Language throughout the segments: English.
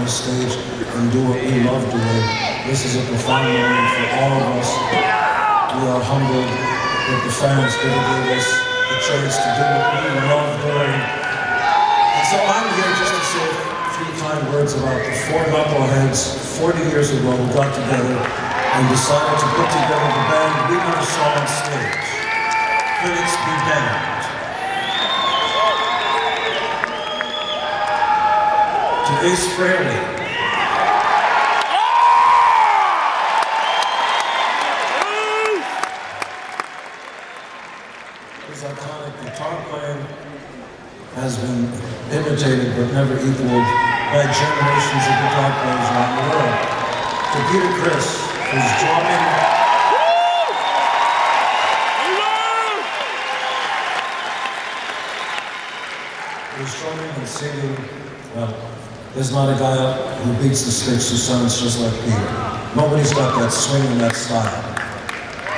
the stage and do what we love doing. This is a profound moment for all of us. We are humbled that the fans gave us the chance to do what we love doing. And so I'm here just to say a few kind words about the four knuckleheads 40 years ago who got together and decided to put together the band we never saw on stage. Critics be damned. To Ace Frehley. His iconic guitar playing has been imitated but never equaled by generations of guitar players around the world. To Criss, who's drumming. Who's drumming and singing. Well, there's not a guy who beats the sticks who sounds just like Peter. Nobody's got that swing and that style.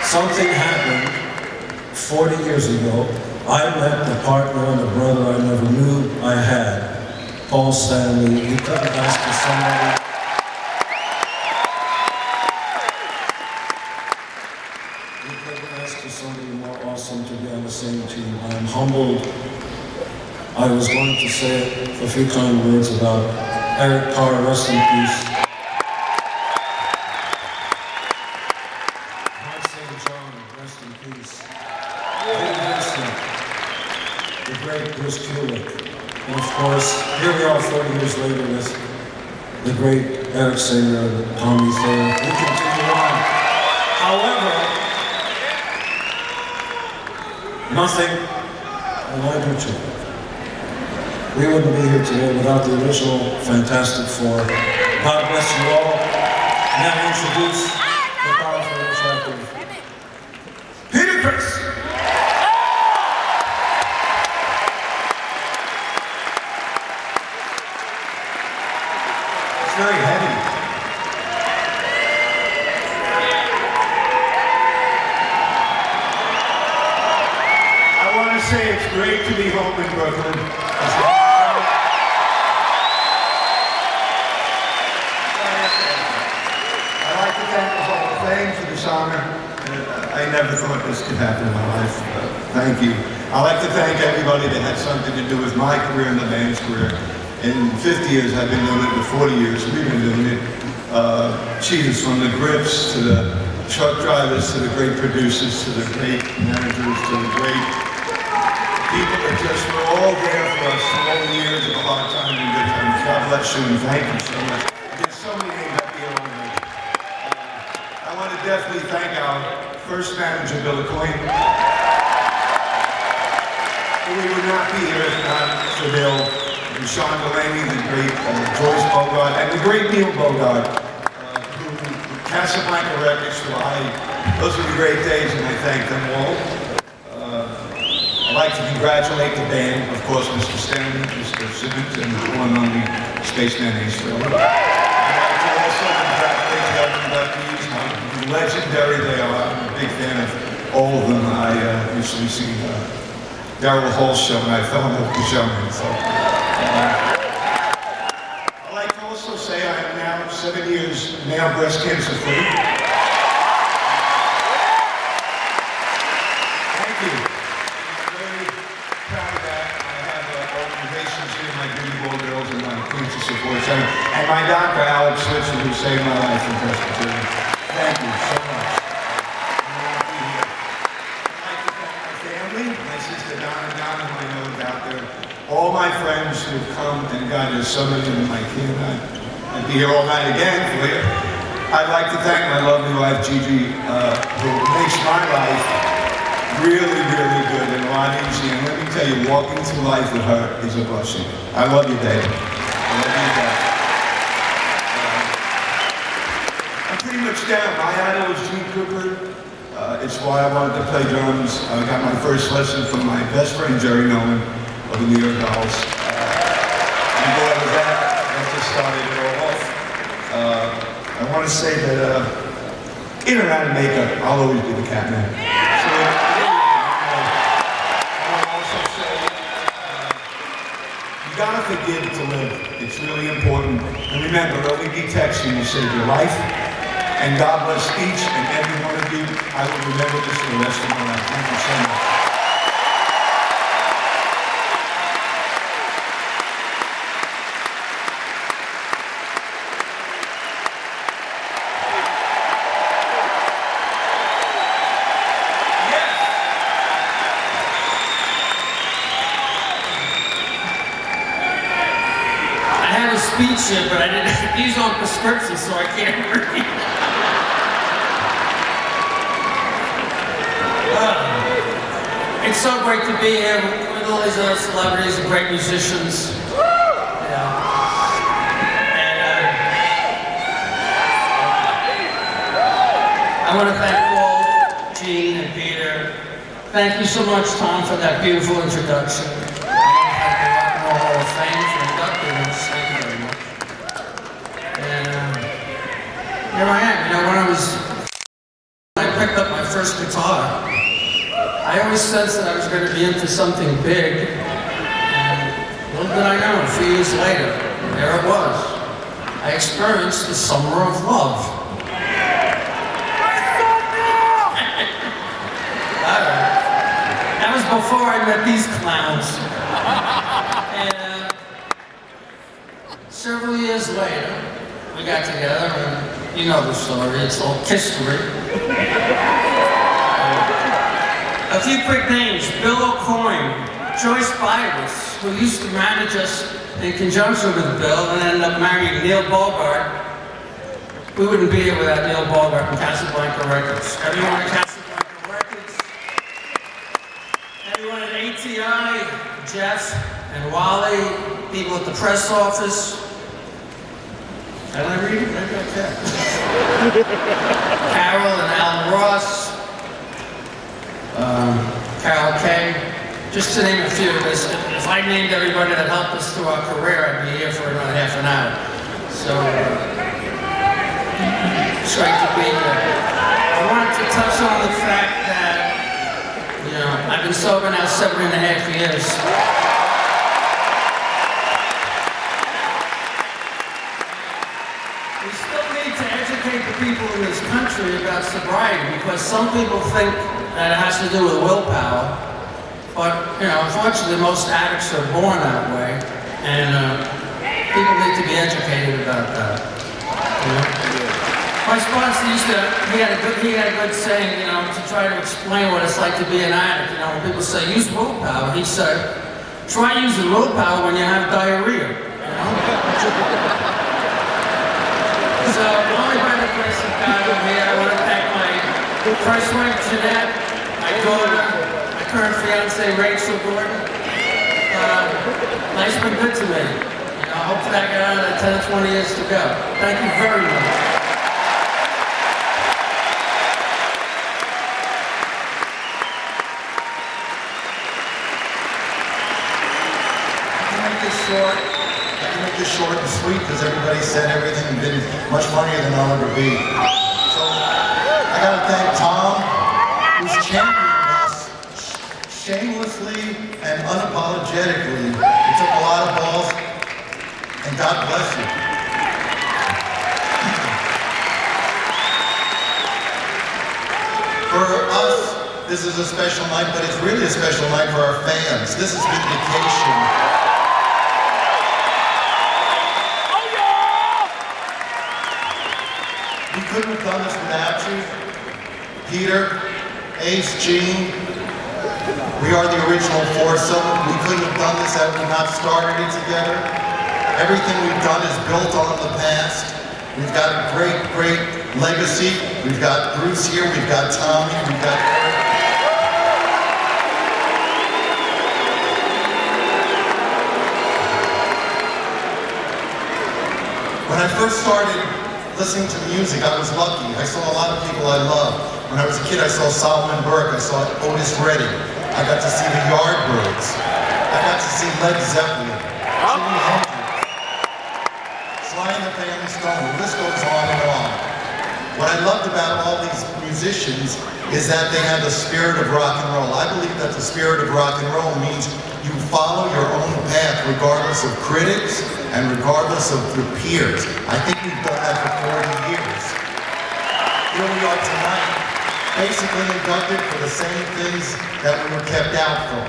Something happened 40 years ago. I met the partner and the brother I never knew I had, Paul Stanley. He couldn't ask for somebody. He couldn't ask for somebody more awesome to be on the same team. I'm humbled. I was going to say a few kind words about Eric Carr, rest in peace. St. John, rest in peace. Vincent, the great Criss. And of course, here we are 40 years later with the great Eric Singer and Tommy Thayer. We continue on. However, nothing, and I do too. We wouldn't be here today without the original Fantastic Four. God bless you all. Now introduce the powerful and attractive Criss. It's very heavy. I want to say it's great to be home in Brooklyn. For this honor. I never thought this could happen in my life. Thank you. I'd like to thank everybody that had something to do with my career and the band's career. In 50 years, I've been doing it. For 40 years, we've been doing it. Cheers, from the grips to the truck drivers to the great producers to the great managers to the great people that just were all there for us for all the years of a hard time and good times. God bless you and thank you so much. There's so many names up here on me. I want to definitely thank our first manager, Bill Coyne. We would not be here if not for Bill and Sean Delaney, the great Joyce Bogart, and the great Neil Bogart, who Casablanca Records. Those were the great days, and I thank them all. I'd like to congratulate the band, of course, Mr. Stanley, Mr. Simmons, and the one and only Spaceman Ace Frehley. I'd like to also congratulate the other inductees, how legendary they are. I'm a big fan of all of them. I recently seen Daryl Hall's show, and I fell in love with the showman. So, I'd like to also say I am now 7 years male breast cancer free. Thank you. I'm very proud of that. I have organizations here, my Beauty Ball Girls and my Cancer Support Center, and my doctor, Alex Switzer, who saved my life in Presbyterian. Thank you so much. All my friends who have come and God, there's so many of them I can't. I'd be here all night again for you. I'd like to thank my lovely wife, Gigi, who makes my life really, really good and a lot easier. And let me tell you, walking through life with her is a blessing. I love you, Dave. I love you, Dad. I'm pretty much down. My idol is Gene Cooper. It's why I wanted to play drums. I got my first lesson from my best friend, Jerry Nolan, of the New York Dolls. And boy, with that just started it all off. I want to say that in or out of makeup, I'll always be the Catman. So, I want to also say, you gotta forgive to live. It's really important. And remember, LED texting will save your life. And God bless each and every one of you. I will remember this for the rest of my life. Thank you so much. Speech here, but I didn't. These on prescription, so I can't read. It's so great to be here with all these other celebrities and great musicians. I want to thank Paul, Gene, and Peter. Thank you so much, Tom, for that beautiful introduction. I want to thank the Rock and Roll Hall of Fame for inducting us. Thank you very much. And here I am. You know, when I picked up my first guitar, I always sensed that I was going to be into something big. And little did I know, a few years later, there it was. I experienced the summer of love. That was before I met these clowns. And several years later, we got together, and you know the story, it's all history. A few quick names: Bill O'Coin, Joyce Byers, who used to manage us in conjunction with Bill and ended up marrying Neil Bogart. We wouldn't be here without Neil Bogart and Casablanca Records. Everyone at Casablanca Records, everyone at ATI, Jeff and Wally, people at the press office. Can I read it? Maybe I can. Carol and Alan Ross, Carol Kay, just to name a few of us. If I named everybody that helped us through our career, I'd be here for another half an hour. So, it's great to be here. I wanted to touch on the fact that, you know, I've been sober now 7.5 years. We still need to educate the people in this country about sobriety, because some people think that it has to do with willpower. But, you know, unfortunately, most addicts are born that way, and people need to be educated about that. You know? My sponsor he had a good saying, you know, to try to explain what it's like to be an addict. You know, when people say, use willpower, he'd say, try using willpower when you have diarrhea, you know? So, only by the grace of God I'm here. I want to thank my first wife, Jeanette, my daughter, my current fiance, Rachel Gordon. Life's been good to me. You know, hopefully I got another 10 or 20 years to go. Thank you very much. I can make this short and sweet because everybody said everything and been much funnier than I'll ever be. So I gotta thank Tom, who's championing us shamelessly and unapologetically. It took a lot of balls, and God bless you. For us, this is a special night, but it's really a special night for our fans. This is vindication. We couldn't have done this without you. Peter, Ace, Gene, we are the original foursome. We couldn't have done this had we not started it together. Everything we've done is built on the past. We've got a great, great legacy. We've got Bruce here, we've got Tommy, we've got Eric. When I first started listening to music, I was lucky. I saw a lot of people I loved. When I was a kid, I saw Solomon Burke, I saw Otis Redding. I got to see the Yardbirds. I got to see Led Zeppelin, Jimi Hendrix, Sly and the Family Stone. The list goes on and on. What I loved about all these musicians is that they have the spirit of rock and roll. I believe that the spirit of rock and roll means you follow your own path regardless of critics and regardless of your peers. I think we've done that for 40 years. Here we are tonight, basically inducted for the same things that we were kept out from.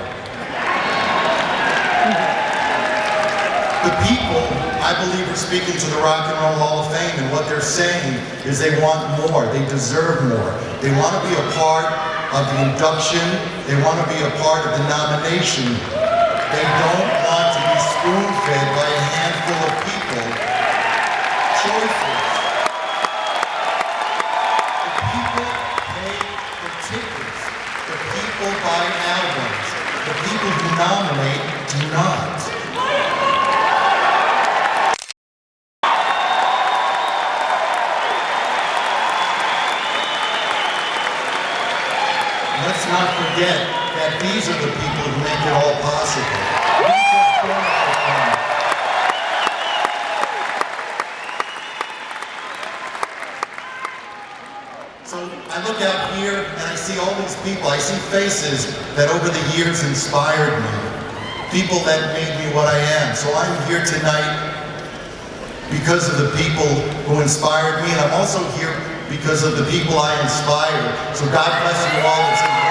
The people, I believe, are speaking to the Rock and Roll Hall of Fame, and what they're saying is they want more, they deserve more. They want to be a part of the induction, they want to be a part of the nomination. They don't want to be spoon-fed by a handful of people. Choices. The people pay for tickets. The people buy albums. The people who nominate do not. Let's not forget that these are the people who make it all possible. These are wonderful things. So I look out here and I see all these people. I see faces that over the years inspired me. People that made me what I am. So I'm here tonight because of the people who inspired me, and I'm also here because of the people I inspire. So God bless you all.